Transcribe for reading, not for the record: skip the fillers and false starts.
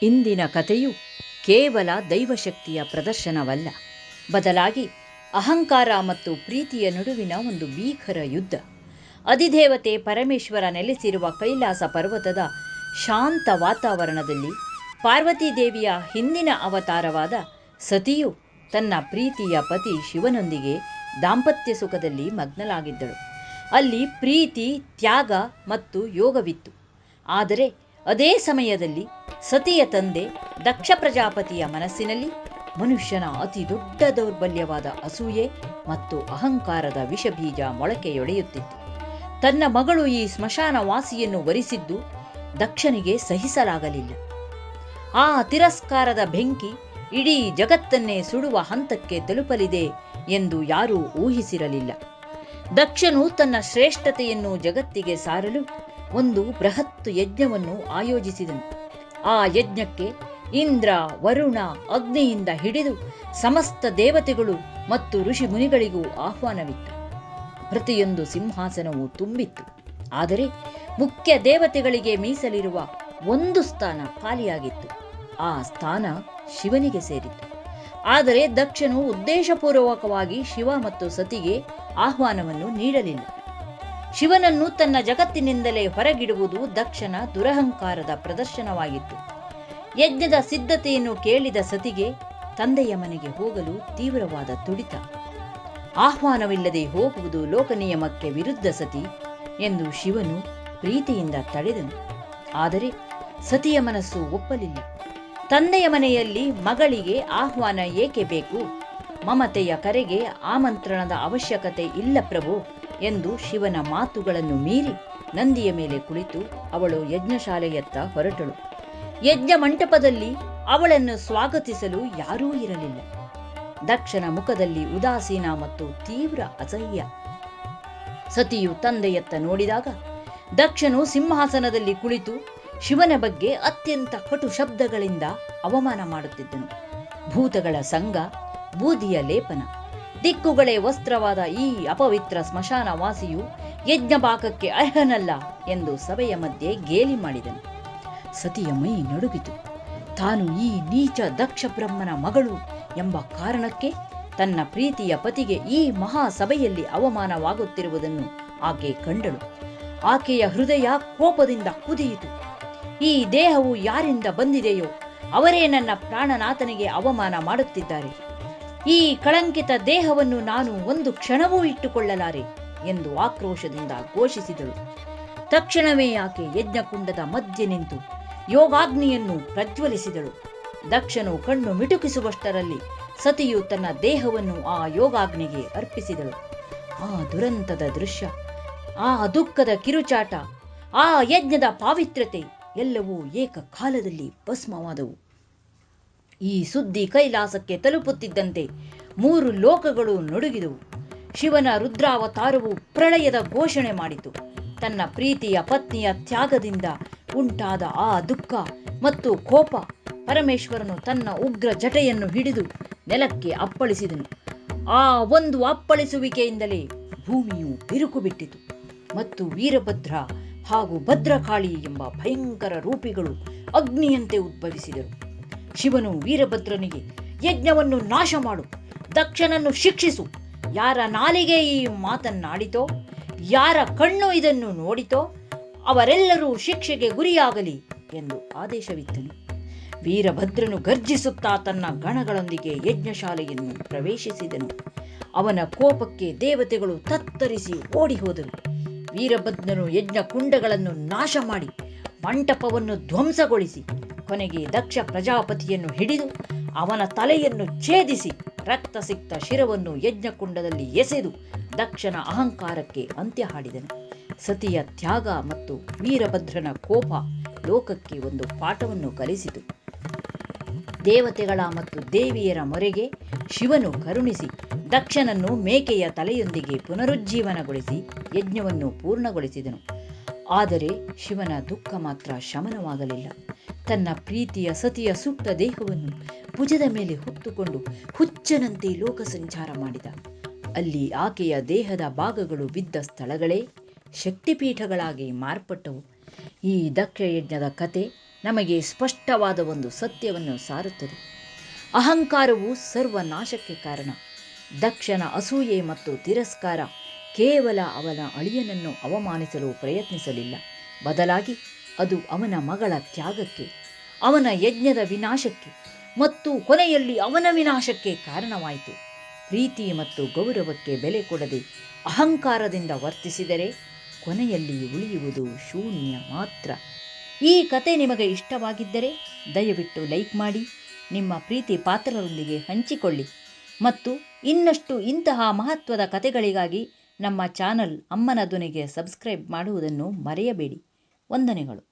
ಇಂದಿನ ಕಥೆಯು ಕೇವಲ ದೈವಶಕ್ತಿಯ ಪ್ರದರ್ಶನವಲ್ಲ, ಬದಲಾಗಿ ಅಹಂಕಾರ ಮತ್ತು ಪ್ರೀತಿಯ ನಡುವಿನ ಒಂದು ಭೀಕರ ಯುದ್ಧ. ಅಧಿದೇವತೆ ಪರಮೇಶ್ವರ ನೆಲೆಸಿರುವ ಕೈಲಾಸ ಪರ್ವತದ ಶಾಂತ ವಾತಾವರಣದಲ್ಲಿ ಪಾರ್ವತೀದೇವಿಯ ಹಿಂದಿನ ಅವತಾರವಾದ ಸತಿಯು ತನ್ನ ಪ್ರೀತಿಯ ಪತಿ ಶಿವನೊಂದಿಗೆ ದಾಂಪತ್ಯ ಸುಖದಲ್ಲಿ ಮಗ್ನಳಾಗಿದ್ದಳು. ಅಲ್ಲಿ ಪ್ರೀತಿ, ತ್ಯಾಗ ಮತ್ತು ಯೋಗವಿತ್ತು. ಆದರೆ ಅದೇ ಸಮಯದಲ್ಲಿ ಸತಿಯ ತಂದೆ ದಕ್ಷ ಪ್ರಜಾಪತಿಯ ಮನಸ್ಸಿನಲ್ಲಿ ಮನುಷ್ಯನ ಅತಿ ದೊಡ್ಡ ದೌರ್ಬಲ್ಯವಾದ ಅಸೂಯೆ ಮತ್ತು ಅಹಂಕಾರದ ವಿಷಬೀಜ ಮೊಳಕೆಯೊಡೆಯುತ್ತಿತ್ತು. ತನ್ನ ಮಗಳು ಈ ಸ್ಮಶಾನ ವಾಸಿಯನ್ನು ವರಿಸಿದ್ದು ದಕ್ಷನಿಗೆ ಸಹಿಸಲಾಗಲಿಲ್ಲ. ಆ ತಿರಸ್ಕಾರದ ಬೆಂಕಿ ಇಡೀ ಜಗತ್ತನ್ನೇ ಸುಡುವ ಹಂತಕ್ಕೆ ತಲುಪಲಿದೆ ಎಂದು ಯಾರೂ ಊಹಿಸಿರಲಿಲ್ಲ. ದಕ್ಷನು ತನ್ನ ಶ್ರೇಷ್ಠತೆಯನ್ನು ಜಗತ್ತಿಗೆ ಸಾರಲು ಒಂದು ಬೃಹತ್ ಯಜ್ಞವನ್ನು ಆಯೋಜಿಸಿದನು. ಆ ಯಜ್ಞಕ್ಕೆ ಇಂದ್ರ, ವರುಣ, ಅಗ್ನಿಯಿಂದ ಹಿಡಿದು ಸಮಸ್ತ ದೇವತೆಗಳು ಮತ್ತು ಋಷಿ ಮುನಿಗಳಿಗೂ ಆಹ್ವಾನವಿತ್ತು. ಪ್ರತಿಯೊಂದು ಸಿಂಹಾಸನವೂ ತುಂಬಿತ್ತು. ಆದರೆ ಮುಖ್ಯ ದೇವತೆಗಳಿಗೆ ಮೀಸಲಿರುವ ಒಂದು ಸ್ಥಾನ ಖಾಲಿಯಾಗಿತ್ತು. ಆ ಸ್ಥಾನ ಶಿವನಿಗೆ ಸೇರಿತ್ತು. ಆದರೆ ದಕ್ಷನು ಉದ್ದೇಶಪೂರ್ವಕವಾಗಿ ಶಿವ ಮತ್ತು ಸತಿಗೆ ಆಹ್ವಾನವನ್ನು ನೀಡಲಿಲ್ಲ. ಶಿವನನ್ನು ತನ್ನ ಜಗತ್ತಿನಿಂದಲೇ ಹೊರಗಿಡುವುದು ದಕ್ಷನ ದುರಹಂಕಾರದ ಪ್ರದರ್ಶನವಾಗಿತ್ತು. ಯಜ್ಞದ ಸಿದ್ಧತೆಯನ್ನು ಕೇಳಿದ ಸತಿಗೆ ತಂದೆಯ ಮನೆಗೆ ಹೋಗಲು ತೀವ್ರವಾದ ತುಡಿತ. ಆಹ್ವಾನವಿಲ್ಲದೆ ಹೋಗುವುದು ಲೋಕನಿಯಮಕ್ಕೆ ವಿರುದ್ಧ ಸತಿ ಎಂದು ಶಿವನು ಪ್ರೀತಿಯಿಂದ ತಡೆದನು. ಆದರೆ ಸತಿಯ ಮನಸ್ಸು ಒಪ್ಪಲಿಲ್ಲ. ತಂದೆಯ ಮನೆಯಲ್ಲಿ ಮಗಳಿಗೆ ಆಹ್ವಾನ ಏಕೆ ಬೇಕು? ಮಮತೆಯ ಕರೆಗೆ ಆಮಂತ್ರಣದ ಅವಶ್ಯಕತೆ ಇಲ್ಲ ಪ್ರಭು ಎಂದು ಶಿವನ ಮಾತುಗಳನ್ನು ಮೀರಿ ನಂದಿಯ ಮೇಲೆ ಕುಳಿತು ಅವಳು ಯಜ್ಞಶಾಲೆಯತ್ತ ಹೊರಟಳು. ಯಜ್ಞ ಮಂಟಪದಲ್ಲಿ ಅವಳನ್ನು ಸ್ವಾಗತಿಸಲು ಯಾರೂ ಇರಲಿಲ್ಲ. ದಕ್ಷನ ಮುಖದಲ್ಲಿ ಉದಾಸೀನ ಮತ್ತು ತೀವ್ರ ಅಸಹ್ಯ. ಸತಿಯು ತಂದೆಯತ್ತ ನೋಡಿದಾಗ ದಕ್ಷನು ಸಿಂಹಾಸನದಲ್ಲಿ ಕುಳಿತು ಶಿವನ ಬಗ್ಗೆ ಅತ್ಯಂತ ಕಟು ಶಬ್ದಗಳಿಂದ ಅವಮಾನ ಮಾಡುತ್ತಿದ್ದನು. ಭೂತಗಳ ಸಂಘ, ಬೂದಿಯ ಲೇಪನ, ದಿಕ್ಕುಗಳೇ ವಸ್ತ್ರವಾದ ಈ ಅಪವಿತ್ರ ಸ್ಮಶಾನ ವಾಸಿಯು ಯಜ್ಞಭಾಗಕ್ಕೆ ಅರ್ಹನಲ್ಲ ಎಂದು ಸಭೆಯ ಮಧ್ಯೆ ಗೇಲಿ ಮಾಡಿದನು. ಸತಿಯ ಮೈ ನಡುಗಿತು. ತಾನು ಈ ನೀಚ ದಕ್ಷ ಬ್ರಹ್ಮನ ಮಗಳು ಎಂಬ ಕಾರಣಕ್ಕೆ ತನ್ನ ಪ್ರೀತಿಯ ಪತಿಗೆ ಈ ಮಹಾಸಭೆಯಲ್ಲಿ ಅವಮಾನವಾಗುತ್ತಿರುವುದನ್ನು ಆಕೆ ಕಂಡಳು. ಆಕೆಯ ಹೃದಯ ಕೋಪದಿಂದ ಕುದಿಯಿತು. ಈ ದೇಹವು ಯಾರಿಂದ ಬಂದಿದೆಯೋ ಅವರೇ ನನ್ನ ಪ್ರಾಣನಾಥನಿಗೆ ಅವಮಾನ ಮಾಡುತ್ತಿದ್ದಾರೆ. ಈ ಕಳಂಕಿತ ದೇಹವನ್ನು ನಾನು ಒಂದು ಕ್ಷಣವೂ ಇಟ್ಟುಕೊಳ್ಳಲಾರೆ ಎಂದು ಆಕ್ರೋಶದಿಂದ ಘೋಷಿಸಿದಳು. ತಕ್ಷಣವೇ ಆಕೆ ಯಜ್ಞಕುಂಡದ ಮಧ್ಯೆ ನಿಂತು ಯೋಗಾಗ್ನಿಯನ್ನು ಪ್ರಜ್ವಲಿಸಿದಳು. ದಕ್ಷನು ಕಣ್ಣು ಮಿಟುಕಿಸುವಷ್ಟರಲ್ಲಿ ಸತಿಯು ತನ್ನ ದೇಹವನ್ನು ಆ ಯೋಗಾಗ್ನಿಗೆ ಅರ್ಪಿಸಿದಳು. ಆ ದುರಂತದ ದೃಶ್ಯ, ಆ ದುಃಖದ ಕಿರುಚಾಟ, ಆ ಯಜ್ಞದ ಪಾವಿತ್ರ್ಯತೆ ಎಲ್ಲವೂ ಏಕಕಾಲದಲ್ಲಿ ಭಸ್ಮವಾದವು. ಈ ಸುದ್ದಿ ಕೈಲಾಸಕ್ಕೆ ತಲುಪುತ್ತಿದ್ದಂತೆ 3 ಲೋಕಗಳು ನಡುಗಿದವು. ಶಿವನ ರುದ್ರಾವತಾರವು ಪ್ರಳಯದ ಘೋಷಣೆ ಮಾಡಿತು. ತನ್ನ ಪ್ರೀತಿಯ ಪತ್ನಿಯ ತ್ಯಾಗದಿಂದ ಉಂಟಾದ ಆ ದುಃಖ ಮತ್ತು ಕೋಪ ಪರಮೇಶ್ವರನು ತನ್ನ ಉಗ್ರ ಜಟೆಯನ್ನು ಹಿಡಿದು ನೆಲಕ್ಕೆ ಅಪ್ಪಳಿಸಿದನು. ಆ ಒಂದು ಅಪ್ಪಳಿಸುವಿಕೆಯಿಂದಲೇ ಭೂಮಿಯು ಬಿರುಕು ಬಿಟ್ಟಿತು ಮತ್ತು ವೀರಭದ್ರ ಹಾಗೂ ಭದ್ರಕಾಳಿ ಎಂಬ ಭಯಂಕರ ರೂಪಿಗಳು ಅಗ್ನಿಯಂತೆ ಉದ್ಭವಿಸಿದರು. ಶಿವನು ವೀರಭದ್ರನಿಗೆ, ಯಜ್ಞವನ್ನು ನಾಶ ಮಾಡು, ದಕ್ಷನನ್ನು ಶಿಕ್ಷಿಸು, ಯಾರ ನಾಲಿಗೆ ಈ ಮಾತನ್ನಾಡಿತೋ, ಯಾರ ಕಣ್ಣು ಇದನ್ನು ನೋಡಿತೋ ಅವರೆಲ್ಲರೂ ಶಿಕ್ಷೆಗೆ ಗುರಿಯಾಗಲಿ ಎಂದು ಆದೇಶವಿತ್ತನು. ವೀರಭದ್ರನು ಗರ್ಜಿಸುತ್ತಾ ತನ್ನ ಗಣಗಳೊಂದಿಗೆ ಯಜ್ಞಶಾಲೆಯನ್ನು ಪ್ರವೇಶಿಸಿದನು. ಅವನ ಕೋಪಕ್ಕೆ ದೇವತೆಗಳು ತತ್ತರಿಸಿ ಓಡಿ ಹೋದರು. ವೀರಭದ್ರನು ಯಜ್ಞ ಕುಂಡಗಳನ್ನು ನಾಶ ಮಾಡಿ ಮಂಟಪವನ್ನು ಧ್ವಂಸಗೊಳಿಸಿ ಕೊನೆಗೆ ದಕ್ಷ ಪ್ರಜಾಪತಿಯನ್ನು ಹಿಡಿದು ಅವನ ತಲೆಯನ್ನು ಛೇದಿಸಿ ರಕ್ತ ಸಿಕ್ತ ಶಿರವನ್ನು ಯಜ್ಞಕುಂಡದಲ್ಲಿ ಎಸೆದು ದಕ್ಷನ ಅಹಂಕಾರಕ್ಕೆ ಅಂತ್ಯ ಹಾಡಿದನು. ಸತಿಯ ತ್ಯಾಗ ಮತ್ತು ವೀರಭದ್ರನ ಕೋಪ ಲೋಕಕ್ಕೆ ಒಂದು ಪಾಠವನ್ನು ಕಲಿಸಿತು. ದೇವತೆಗಳ ಮತ್ತು ದೇವಿಯರ ಮೊರೆಗೆ ಶಿವನು ಕರುಣಿಸಿ ದಕ್ಷನನ್ನು ಮೇಕೆಯ ತಲೆಯೊಂದಿಗೆ ಪುನರುಜ್ಜೀವನಗೊಳಿಸಿ ಯಜ್ಞವನ್ನು ಪೂರ್ಣಗೊಳಿಸಿದನು. ಆದರೆ ಶಿವನ ದುಃಖ ಮಾತ್ರ ಶಮನವಾಗಲಿಲ್ಲ. ತನ್ನ ಪ್ರೀತಿಯ ಸತಿಯ ಸುಟ್ಟ ದೇಹವನ್ನು ಭುಜದ ಮೇಲೆ ಹೊತ್ತುಕೊಂಡು ಹುಚ್ಚನಂತೆ ಲೋಕ ಸಂಚಾರ ಮಾಡಿದ. ಅಲ್ಲಿ ಆಕೆಯ ದೇಹದ ಭಾಗಗಳು ಬಿದ್ದ ಸ್ಥಳಗಳೇ ಶಕ್ತಿಪೀಠಗಳಾಗಿ ಮಾರ್ಪಟ್ಟವು. ಈ ದಕ್ಷಯಜ್ಞದ ಕತೆ ನಮಗೆ ಸ್ಪಷ್ಟವಾದ ಒಂದು ಸತ್ಯವನ್ನು ಸಾರುತ್ತದೆ. ಅಹಂಕಾರವು ಸರ್ವನಾಶಕ್ಕೆ ಕಾರಣ. ದಕ್ಷನ ಅಸೂಯೆ ಮತ್ತು ತಿರಸ್ಕಾರ ಕೇವಲ ಅವನ ಅಳಿಯನನ್ನು ಅವಮಾನಿಸಲು ಪ್ರಯತ್ನಿಸಲಿಲ್ಲ, ಬದಲಾಗಿ ಅದು ಅವನ ಮಗಳ ತ್ಯಾಗಕ್ಕೆ, ಅವನ ಯಜ್ಞದ ವಿನಾಶಕ್ಕೆ ಮತ್ತು ಕೊನೆಯಲ್ಲಿ ಅವನ ವಿನಾಶಕ್ಕೆ ಕಾರಣವಾಯಿತು. ಪ್ರೀತಿ ಮತ್ತು ಗೌರವಕ್ಕೆ ಬೆಲೆ ಕೊಡದೆ ಅಹಂಕಾರದಿಂದ ವರ್ತಿಸಿದರೆ ಕೊನೆಯಲ್ಲಿ ಉಳಿಯುವುದು ಶೂನ್ಯ ಮಾತ್ರ. ಈ ಕತೆ ನಿಮಗೆ ಇಷ್ಟವಾಗಿದ್ದರೆ ದಯವಿಟ್ಟು ಲೈಕ್ ಮಾಡಿ, ನಿಮ್ಮ ಪ್ರೀತಿ ಪಾತ್ರರೊಂದಿಗೆ ಹಂಚಿಕೊಳ್ಳಿ ಮತ್ತು ಇನ್ನಷ್ಟು ಇಂತಹ ಮಹತ್ವದ ಕತೆಗಳಿಗಾಗಿ ನಮ್ಮ ಚಾನಲ್ ಅಮ್ಮನ ಧ್ವನಿಗೆ ಸಬ್ಸ್ಕ್ರೈಬ್ ಮಾಡುವುದನ್ನು ಮರೆಯಬೇಡಿ. ವಂದನೆಗಳು.